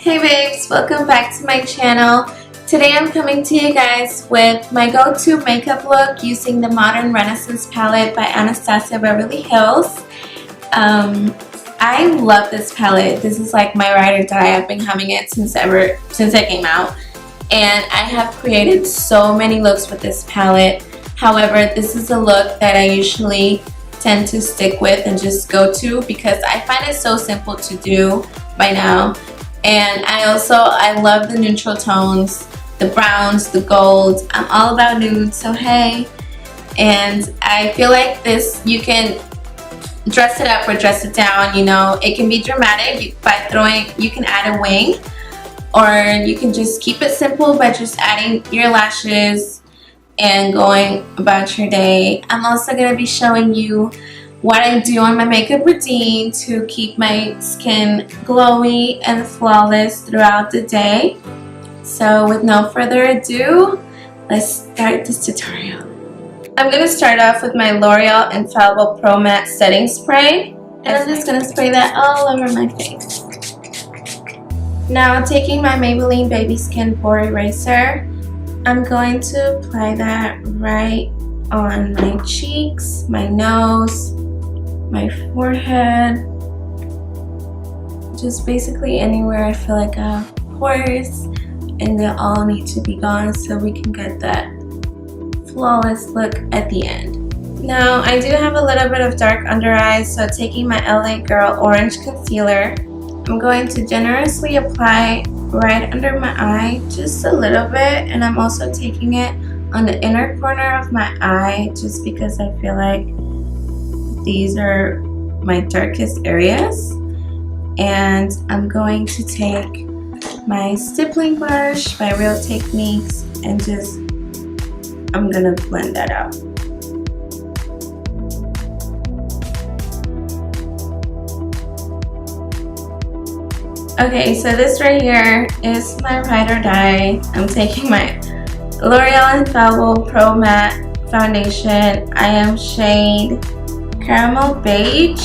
Hey babes, welcome back to my channel. Today I'm coming to you guys with my go-to makeup look using the Modern Renaissance palette by Anastasia Beverly Hills. I love this palette. This is like my ride or die. I've been having it since it came out, and I have created so many looks with this palette. However, this is a look that I usually tend to stick with and just go to because I find it so simple to do by now. And I love the neutral tones, the browns, the golds. I'm all about nude, so hey. And I feel like this, you can dress it up or dress it down, you know. It can be dramatic you can add a wing, or you can just keep it simple by just adding your lashes and going about your day. I'm also going to be showing you what I do on my makeup routine to keep my skin glowy and flawless throughout the day. So with no further ado, let's start this tutorial. I'm going to start off with my L'Oreal Infallible Pro Matte Setting Spray, and I'm just going to spray that all over my face. Now taking my Maybelline Baby Skin Pore Eraser, I'm going to apply that right on my cheeks, my nose, my forehead, just basically anywhere I feel like I have pores, and they all need to be gone so we can get that flawless look at the end. Now I do have a little bit of dark under eyes, so taking my LA Girl Orange Concealer, I'm going to generously apply right under my eye, just a little bit, and I'm also taking it on the inner corner of my eye just because I feel like these are my darkest areas. And I'm going to take my stippling brush by Real Techniques and I'm gonna blend that out. Okay, so this right here is my ride or die. I'm taking my L'Oreal Infallible Pro Matte Foundation. I am shade Caramel Beige.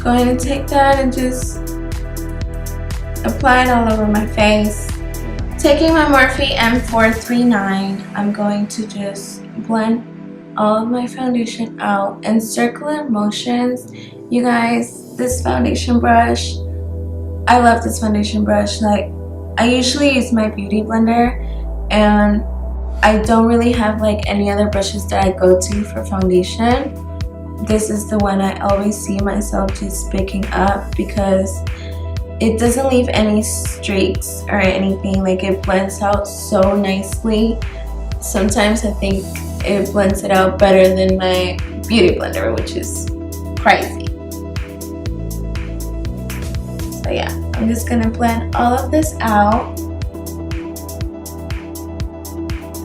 Go ahead and take that and just apply it all over my face. Taking my Morphe M439, I'm going to just blend all of my foundation out in circular motions. You guys, this foundation brush, I love this foundation brush. Like, I usually use my beauty blender, and I don't really have like any other brushes that I go to for foundation. This is the one I always see myself just picking up because it doesn't leave any streaks or anything. Like, it blends out so nicely. Sometimes I think it blends it out better than my beauty blender, which is crazy. So yeah, I'm just gonna blend all of this out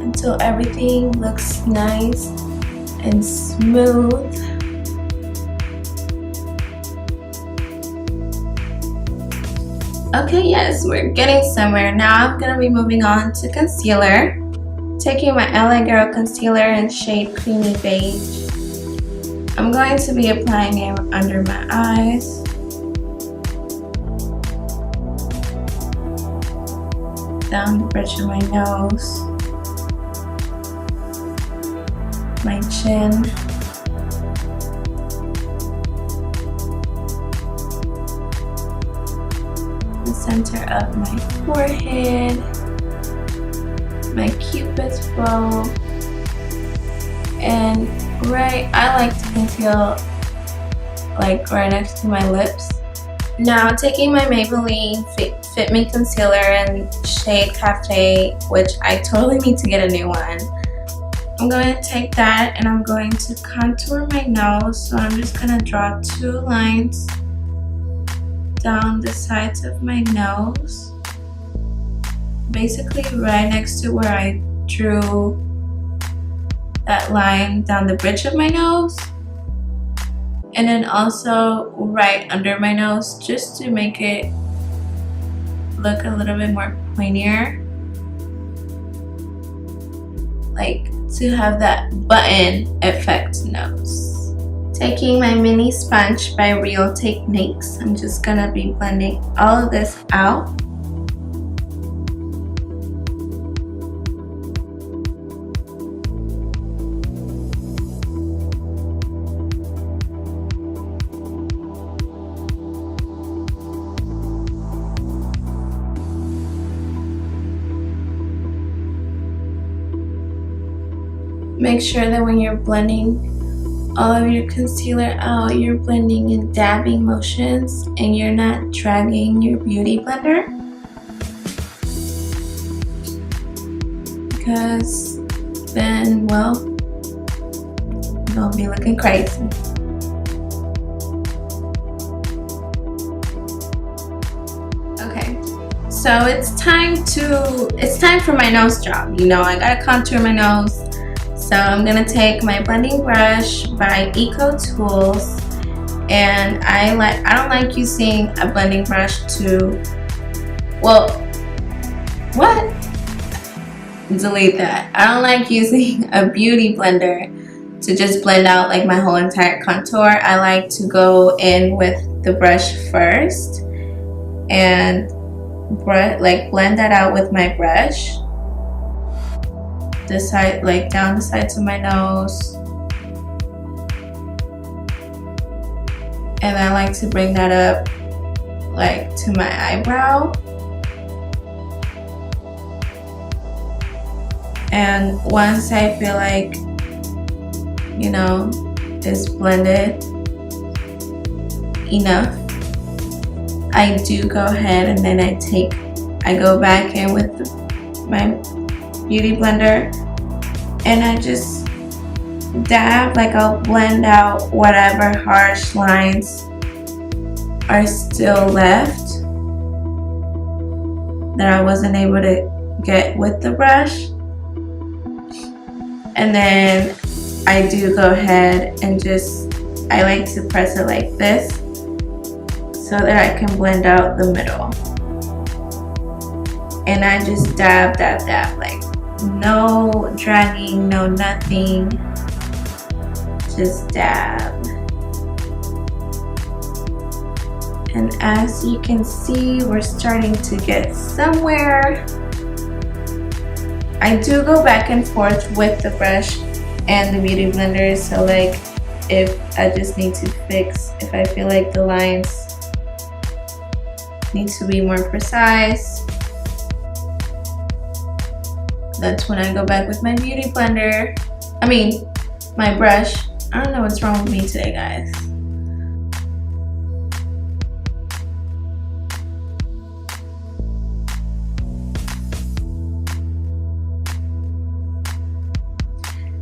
until everything looks nice and smooth. Okay, yes, we're getting somewhere. Now I'm gonna be moving on to concealer. Taking my LA Girl concealer in shade Creamy Beige. I'm going to be applying it under my eyes, down the bridge of my nose, my chin, the center of my forehead, my cupid's bow, and I like to conceal like right next to my lips. Now taking my Maybelline Fit Me concealer in shade Cafe, which I totally need to get a new one. I'm going to take that and I'm going to contour my nose. So I'm just going to draw two lines down the sides of my nose, basically right next to where I drew that line down the bridge of my nose, and then also right under my nose, just to make it look a little bit more pointier, like to have that button effect nose. Taking my mini sponge by Real Techniques, I'm just gonna be blending all of this out. make sure that when you're blending all of your concealer out, you're blending in dabbing motions and you're not dragging your beauty blender, because then, well, you'll be looking crazy. Okay, so it's time for my nose job. You know, I gotta contour my nose. So I'm gonna take my blending brush by Eco Tools, and I don't like using a blending brush to, well, what? Delete that. I don't like using a beauty blender to just blend out like my whole entire contour. I like to go in with the brush first and blend that out with my brush. The side, like down the sides of my nose, and I like to bring that up like to my eyebrow, and once I feel like, you know, it's blended enough, I do go ahead and then I go back in with my beauty blender, and I just dab, like I'll blend out whatever harsh lines are still left that I wasn't able to get with the brush. And then I do go ahead and I like to press it like this so that I can blend out the middle. And I just dab, like no dragging, no nothing, just dab. And as you can see, we're starting to get somewhere. I do go back and forth with the brush and the beauty blender, so like if I just need to fix, if I feel like the lines need to be more precise, that's when I go back with my beauty blender. I mean, my brush. I don't know what's wrong with me today, guys.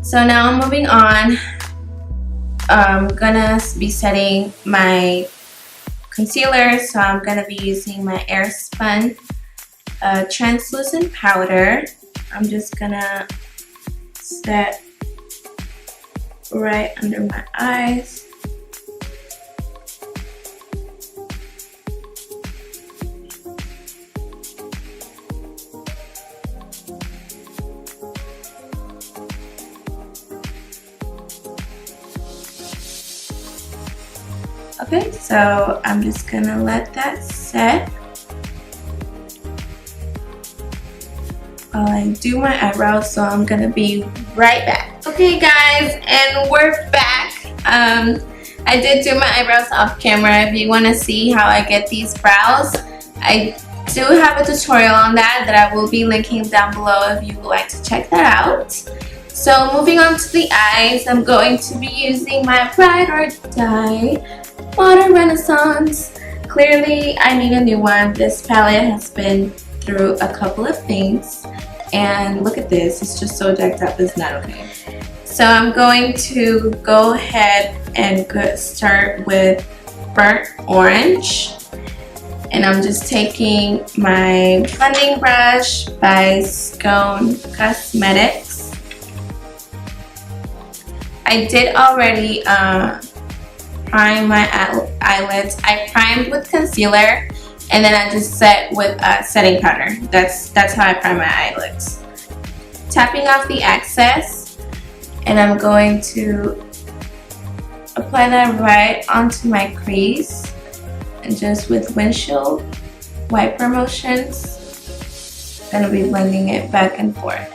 So now I'm moving on. I'm gonna be setting my concealer, so I'm gonna be using my Airspun translucent powder. I'm just gonna set right under my eyes. Okay, so I'm just gonna let that set while I do my eyebrows, so I'm gonna be right back. Okay guys, and we're back. I did do my eyebrows off camera. If you want to see how I get these brows, I do have a tutorial on that I will be linking down below if you would like to check that out. So moving on to the eyes, I'm going to be using my Ride or Die Modern Renaissance. Clearly I need a new one. This palette has been through a couple of things, and look at this, it's just so jacked up, it's not okay. So I'm going to go ahead and start with Burnt Orange, and I'm just taking my blending brush by Scone Cosmetics. I did already prime my eyelids. I primed with concealer, and then I just set with setting powder. That's how I prime my eyelids. Tapping off the excess, and I'm going to apply that right onto my crease, and just with windshield wiper motions, I'm gonna be blending it back and forth.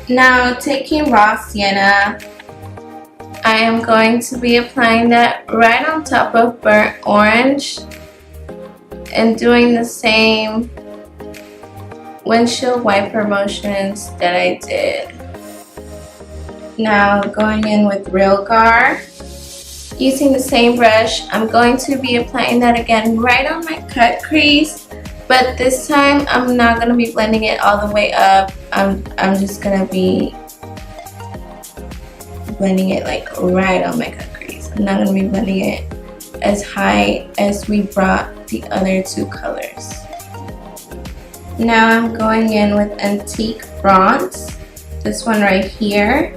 Now taking raw sienna, I am going to be applying that right on top of burnt orange and doing the same windshield wiper motions that I did. Now going in with Real Gar. Using the same brush, I'm going to be applying that again right on my cut crease, but this time I'm not going to be blending it all the way up. I'm just going to be blending it like right on my cut crease. I'm not going to be blending it as high as we brought the other two colors. Now I'm going in with Antique Bronze, this one right here.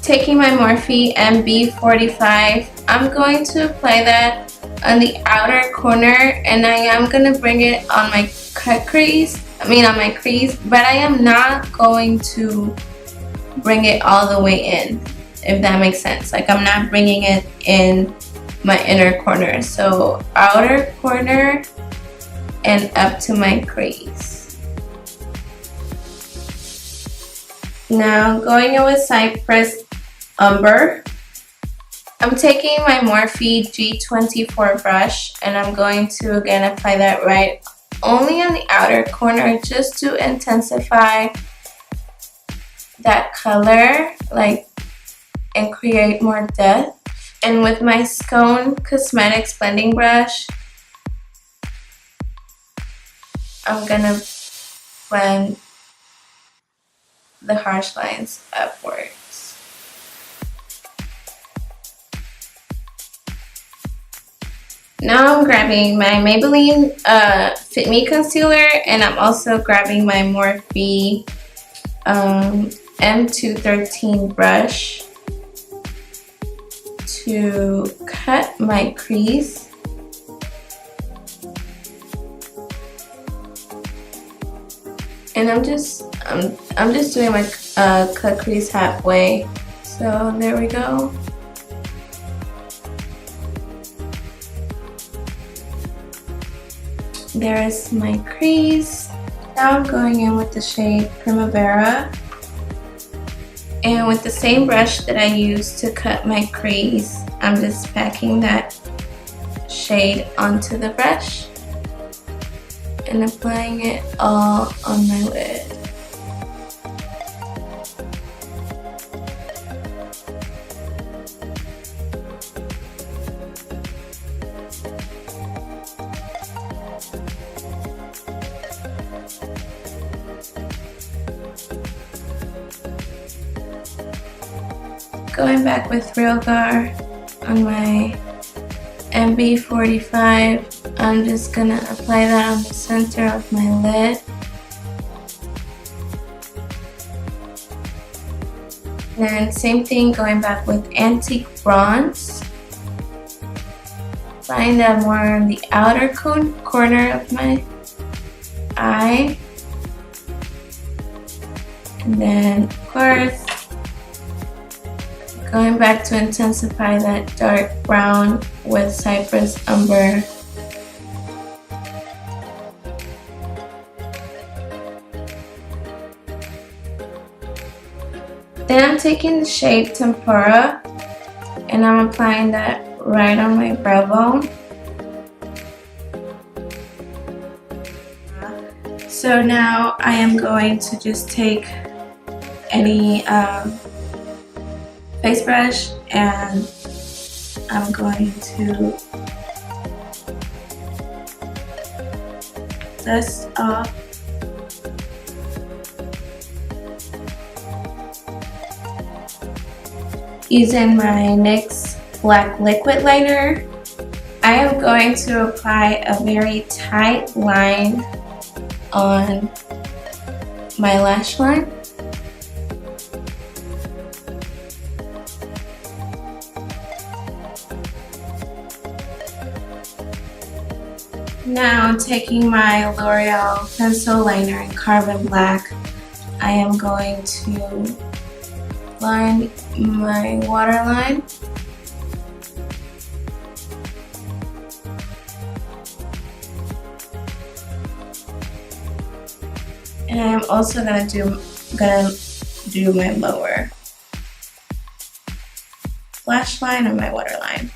Taking my Morphe MB45, I'm going to apply that on the outer corner, and I am going to bring it on my cut crease, on my crease, but I am not going to bring it all the way in, if that makes sense. Like, I'm not bringing it in my inner corner. So outer corner and up to my crease. Now going in with Cypress Umber. I'm taking my Morphe G24 brush, and I'm going to again apply that right only on the outer corner, just to intensify that color, like, and create more depth. And with my Scone Cosmetics blending brush, I'm gonna blend the harsh lines upwards. Now I'm grabbing my Maybelline Fit Me Concealer, and I'm also grabbing my Morphe M213 brush to cut my crease. And I'm just doing my cut crease halfway. So there we go. There is my crease. Now I'm going in with the shade Primavera. And with the same brush that I used to cut my crease, I'm just packing that shade onto the brush and applying it all on my lid. Going back with Real Gar on my MB45, I'm just gonna apply that on the center of my lid. Then same thing, going back with Antique Bronze. Applying that more on the outer corner of my eye. And then, of course, going back to intensify that dark brown with Cypress Umber. Then I'm taking the shade Tempera, and I'm applying that right on my brow bone. So now I am going to just take any face brush, and I'm going to dust off using my NYX Black Liquid Liner. I am going to apply a very tight line on my lash line. Now I'm taking my L'Oreal pencil liner in Carbon Black. I am going to line my waterline. And I'm also gonna do my lower lash line on my waterline.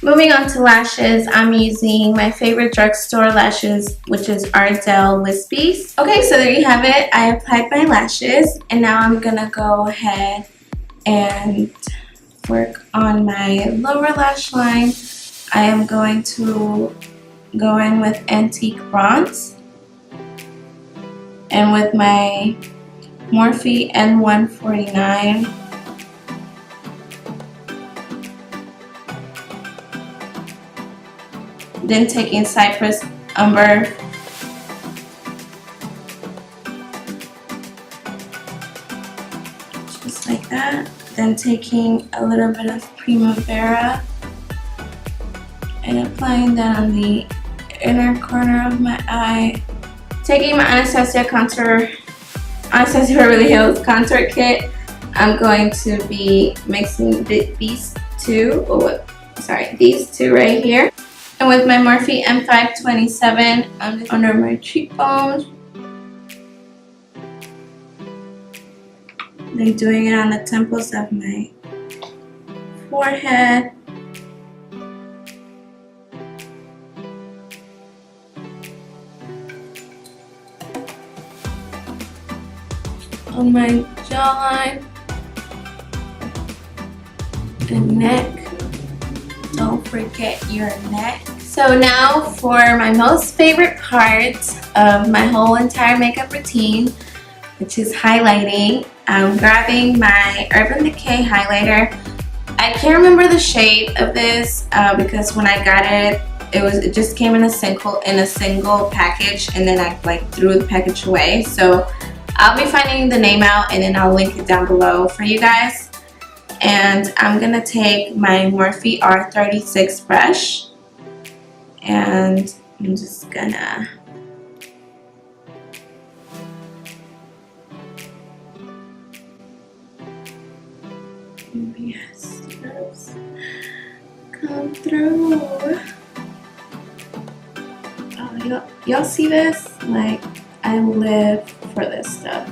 Moving on to lashes, I'm using my favorite drugstore lashes, which is Ardell Wispies. Okay, so there you have it. I applied my lashes, and now I'm gonna go ahead and work on my lower lash line. I am going to go in with Antique Bronze and with my Morphe N149. Then taking Cypress Umber, just like that. Then taking a little bit of Primavera and applying that on the inner corner of my eye. Taking my Anastasia Beverly Hills contour kit, I'm going to be mixing these two right here. And with my Morphe M527, I'm just under my cheekbones. Then doing it on the temples of my forehead. On my jawline and neck. Don't forget your neck. So now for my most favorite part of my whole entire makeup routine, which is highlighting. I'm grabbing my Urban Decay highlighter. I can't remember the shade of this because when I got it, it just came in a single package, and then I like threw the package away. So I'll be finding the name out, and then I'll link it down below for you guys. And I'm gonna take my Morphe R36 brush, and I'm just gonna yes, come through. Oh, y'all see this? Like, I live for this stuff.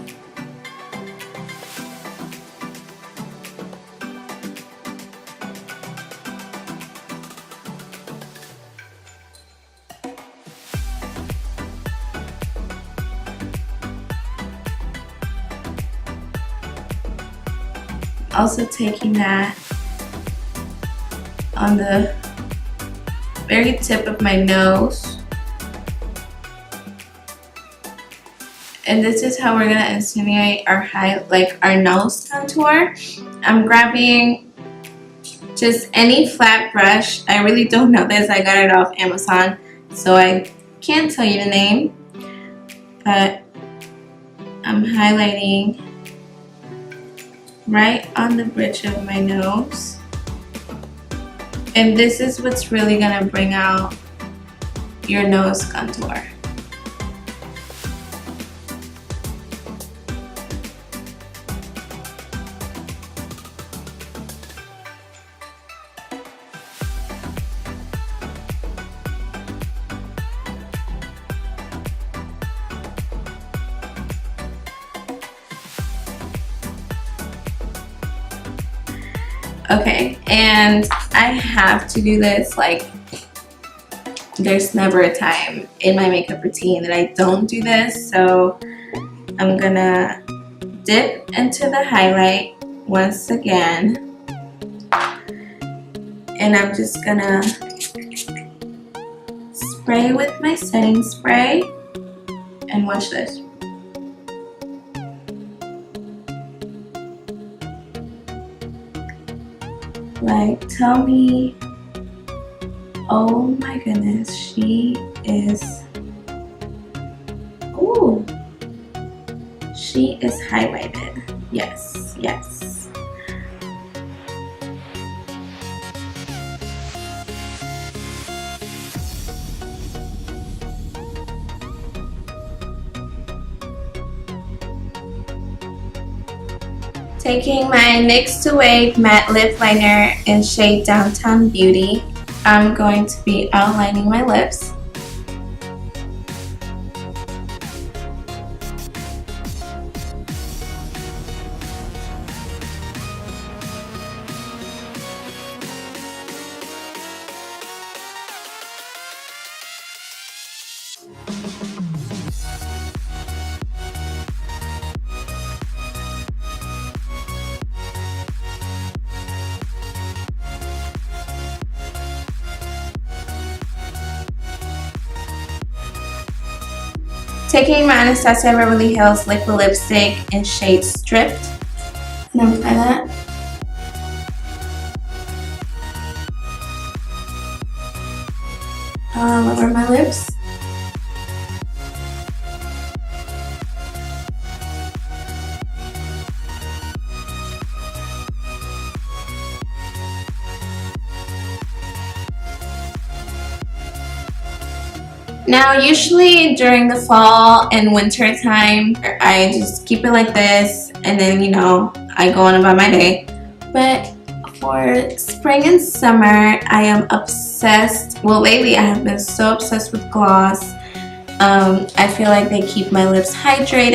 Also taking that on the very tip of my nose. And this is how we're gonna insinuate our our nose contour. I'm grabbing just any flat brush. I really don't know this. I got it off Amazon, so I can't tell you the name. But I'm highlighting right on the bridge of my nose. And this is what's really gonna bring out your nose contour. Okay, and I have to do this. Like, there's never a time in my makeup routine that I don't do this. So I'm gonna dip into the highlight once again, and I'm just gonna spray with my setting spray, and watch this. Like, tell me, oh my goodness, she is, ooh, she is highlighted. Yes, yes. Taking my NYX to Wave matte lip liner in shade Downtown Beauty, I'm going to be outlining my lips. Taking my Anastasia Beverly Hills liquid lipstick in shade Stripped. And then apply that. All over my lips. Now usually during the fall and winter time, I just keep it like this and then, you know, I go on about my day. But for spring and summer, I am obsessed. Well, lately I have been so obsessed with gloss. I feel like they keep my lips hydrated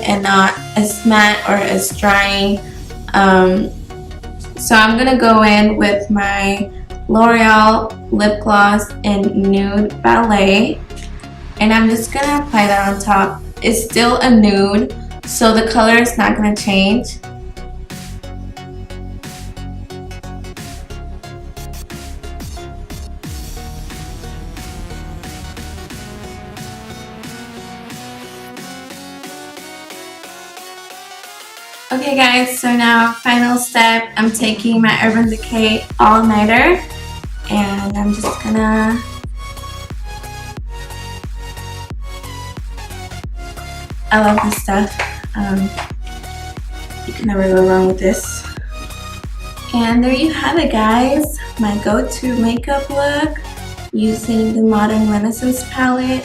and not as matte or as drying. So I'm gonna go in with my L'Oreal lip gloss in Nude Ballet. And I'm just gonna apply that on top. It's still a nude, so the color is not gonna change. Okay guys, so now final step, I'm taking my Urban Decay All Nighter and I'm just gonna I love this stuff. You can never go wrong with this. And there you have it guys, my go-to makeup look using the Modern Renaissance palette.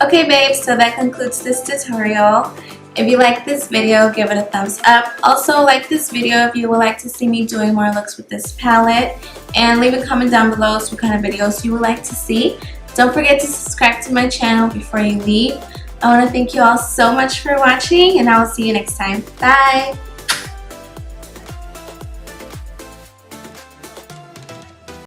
Okay babes, so that concludes this tutorial. If you like this video, give it a thumbs up. Also like this video if you would like to see me doing more looks with this palette. And leave a comment down below what kind of videos you would like to see. Don't forget to subscribe to my channel before you leave. I want to thank you all so much for watching and I will see you next time. Bye!